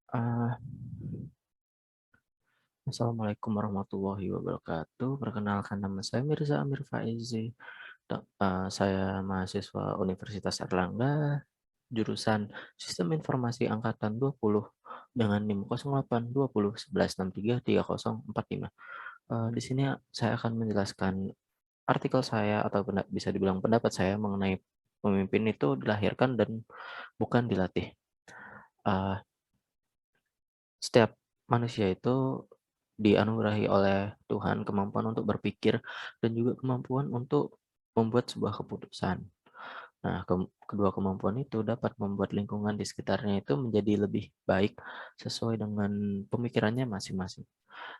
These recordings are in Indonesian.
Ah, Assalamualaikum warahmatullahi wabarakatuh. Perkenalkan nama saya Mirza Amir Faizi. Saya mahasiswa Universitas Erlangga, jurusan Sistem Informasi Angkatan 20 dengan NIM 082011633045. Di sini saya akan menjelaskan artikel saya atau bisa dibilang pendapat saya mengenai pemimpin itu dilahirkan dan bukan dilatih. Eh, Setiap manusia itu dianugerahi oleh Tuhan kemampuan untuk berpikir dan juga kemampuan untuk membuat sebuah keputusan. Nah, kedua kemampuan itu dapat membuat lingkungan di sekitarnya itu menjadi lebih baik sesuai dengan pemikirannya masing-masing.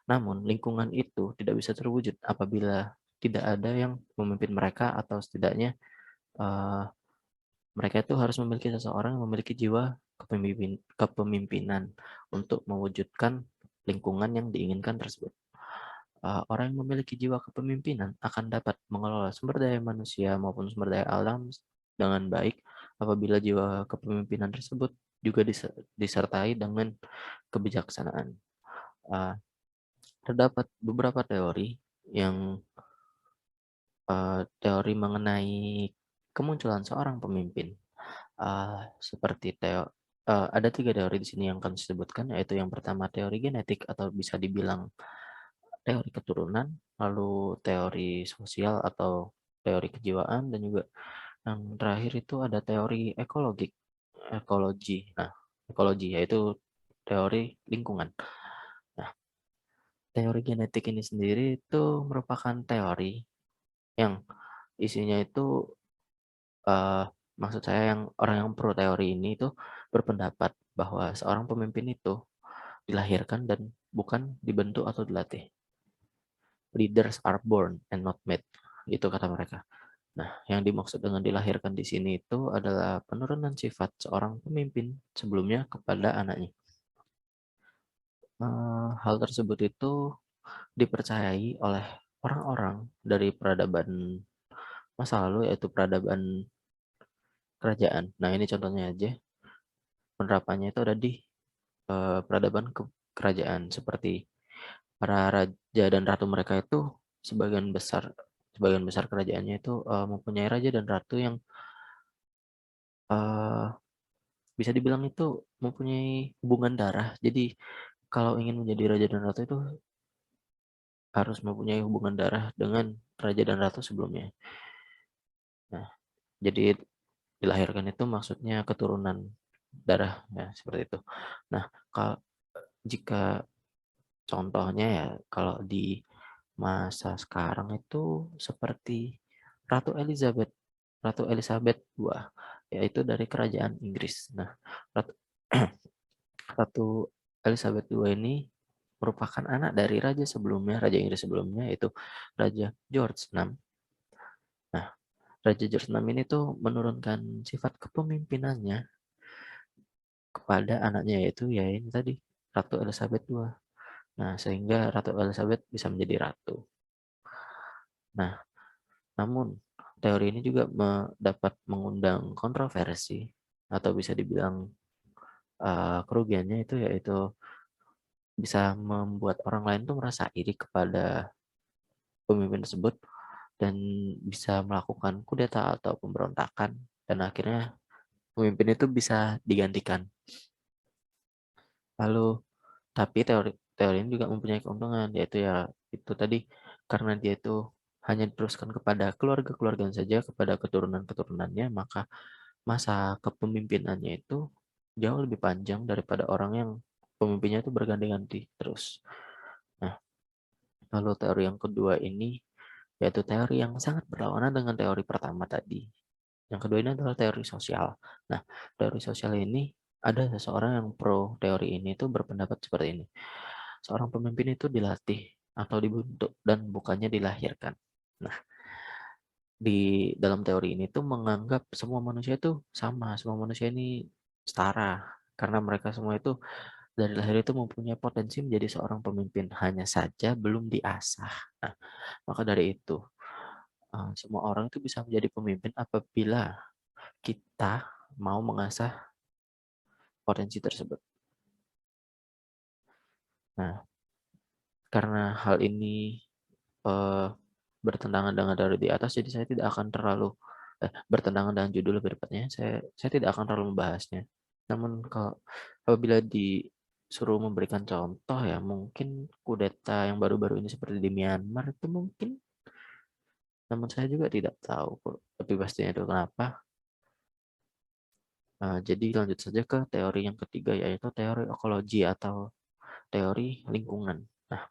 Namun, lingkungan itu tidak bisa terwujud apabila tidak ada yang memimpin mereka atau setidaknya eh, mereka itu harus memiliki seseorang yang memiliki jiwa kepemimpinan untuk mewujudkan lingkungan yang diinginkan tersebut. Orang yang memiliki jiwa kepemimpinan akan dapat mengelola sumber daya manusia maupun sumber daya alam dengan baik apabila jiwa kepemimpinan tersebut juga disertai dengan kebijaksanaan. Uh, Terdapat beberapa teori yang teori mengenai kemunculan seorang pemimpin. Seperti ada 3 teori di sini yang kami sebutkan, yaitu yang pertama teori genetik atau bisa dibilang teori keturunan, lalu teori sosial atau teori kejiwaan, dan juga yang terakhir itu ada teori ekologi. Nah, ekologi yaitu teori lingkungan. Nah, teori genetik ini sendiri itu merupakan teori yang isinya itu eh, maksud saya yang orang yang pro teori ini itu berpendapat bahwa seorang pemimpin itu dilahirkan dan bukan dibentuk atau dilatih. Leaders are born and not made. Itu kata mereka. Nah, yang dimaksud dengan dilahirkan di sini itu adalah penurunan sifat seorang pemimpin sebelumnya kepada anaknya. Hal tersebut itu dipercayai oleh orang-orang dari peradaban masa lalu, yaitu peradaban kerajaan. Nah, ini contohnya aja. Penerapannya itu ada di peradaban kerajaan, seperti para raja dan ratu mereka itu sebagian besar sebagian besar kerajaannya itu mempunyai raja dan ratu yang eh, bisa dibilang itu mempunyai hubungan darah. Jadi kalau ingin menjadi raja dan ratu itu harus mempunyai hubungan darah dengan raja dan ratu sebelumnya. Nah, jadi dilahirkan itu maksudnya keturunan darah ya, seperti itu. Nah, kalau jika contohnya ya kalau di masa sekarang itu seperti Ratu Elizabeth, Ratu Elizabeth II, yaitu dari kerajaan Inggris. Nah, Ratu, Ratu Elizabeth II ini merupakan anak dari raja sebelumnya, raja Inggris sebelumnya, yaitu Raja George VI. Nah, Raja George VI ini tuh menurunkan sifat kepemimpinannya kepada anaknya, yaitu tadi Ratu Elizabeth II. Nah, sehingga Ratu Elizabeth bisa menjadi ratu. Nah, namun teori ini juga dapat mengundang kontroversi atau bisa dibilang kerugiannya itu yaitu bisa membuat orang lain tuh merasa iri kepada pemimpin tersebut dan bisa melakukan kudeta atau pemberontakan dan akhirnya pemimpin itu bisa digantikan. Lalu tapi teori teori ini juga mempunyai keuntungan, yaitu ya itu tadi karena dia itu hanya diteruskan kepada keluarga-keluarga saja, kepada keturunan-keturunannya, maka masa kepemimpinannya itu jauh lebih panjang daripada orang yang pemimpinnya itu berganti-ganti terus. Nah, lalu teori yang kedua ini yaitu teori yang sangat berlawanan dengan teori pertama tadi. Yang kedua ini adalah teori sosial. Nah, teori sosial ini ada seseorang yang pro teori ini itu berpendapat seperti ini. Seorang pemimpin itu dilatih atau dibentuk dan bukannya dilahirkan. Nah, di dalam teori ini tuh menganggap semua manusia itu sama, semua manusia ini setara karena mereka semua itu dari lahir itu mempunyai potensi menjadi seorang pemimpin, hanya saja belum diasah. Nah, maka dari itu semua orang itu bisa menjadi pemimpin apabila kita mau mengasah potensi tersebut. Nah, karena hal ini, eee, bertentangan dengan teori di atas, jadi saya tidak akan terlalu bertentangan dengan judul lebih tepatnya, saya tidak akan terlalu membahasnya. Namun apabila disuruh memberikan contoh ya mungkin kudeta yang baru-baru ini seperti di Myanmar itu mungkin, namun saya juga tidak tahu lebih pastinya itu kenapa. Jadi lanjut saja ke teori yang ketiga yaitu teori ekologi atau teori lingkungan. Nah,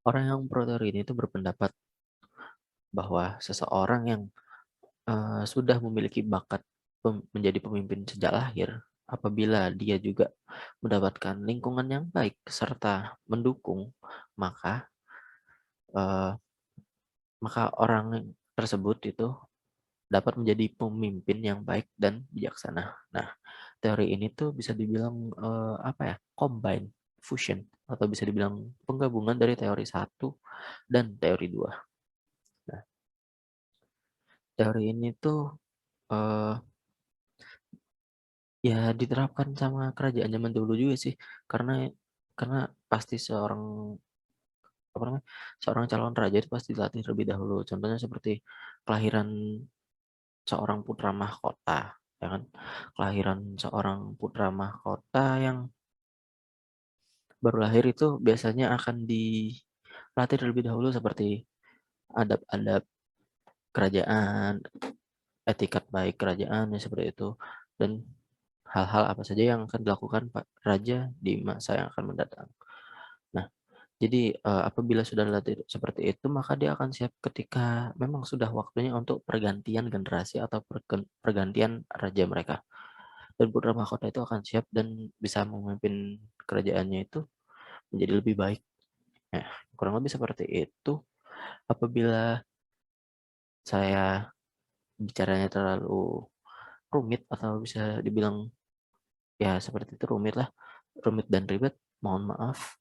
orang yang pro teori ini itu berpendapat bahwa seseorang yang sudah memiliki bakat menjadi pemimpin sejak lahir, apabila dia juga mendapatkan lingkungan yang baik serta mendukung, maka, eee, maka orang tersebut itu dapat menjadi pemimpin yang baik dan bijaksana. Nah, teori ini tuh bisa dibilang, apa ya, combine, fusion, atau bisa dibilang penggabungan dari teori satu dan teori 2. Nah, teori ini tuh, eee ya diterapkan sama kerajaan zaman dulu juga sih, karena karena pasti apa namanya, seorang calon raja itu pasti dilatih terlebih dahulu. Contohnya seperti kelahiran seorang putra mahkota, ya kan. Kelahiran seorang putra mahkota yang baru lahir itu biasanya akan dilatih terlebih dahulu seperti adab-adab kerajaan, etikat baik kerajaan, ya seperti itu. Dan hal-hal apa saja yang akan dilakukan Pak Raja di masa yang akan mendatang. Nah, jadi, apabila sudah latih seperti itu, maka dia akan siap ketika memang sudah waktunya untuk pergantian generasi atau pergantian raja mereka. Dan putra mahkota itu akan siap dan bisa memimpin kerajaannya itu menjadi lebih baik. Nah, kurang lebih seperti itu. Apabila saya bicaranya terlalu rumit atau bisa dibilang ya seperti itu rumit lah, rumit dan ribet, mohon maaf.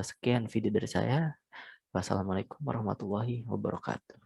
Sekian video dari saya. Wassalamualaikum warahmatullahi wabarakatuh.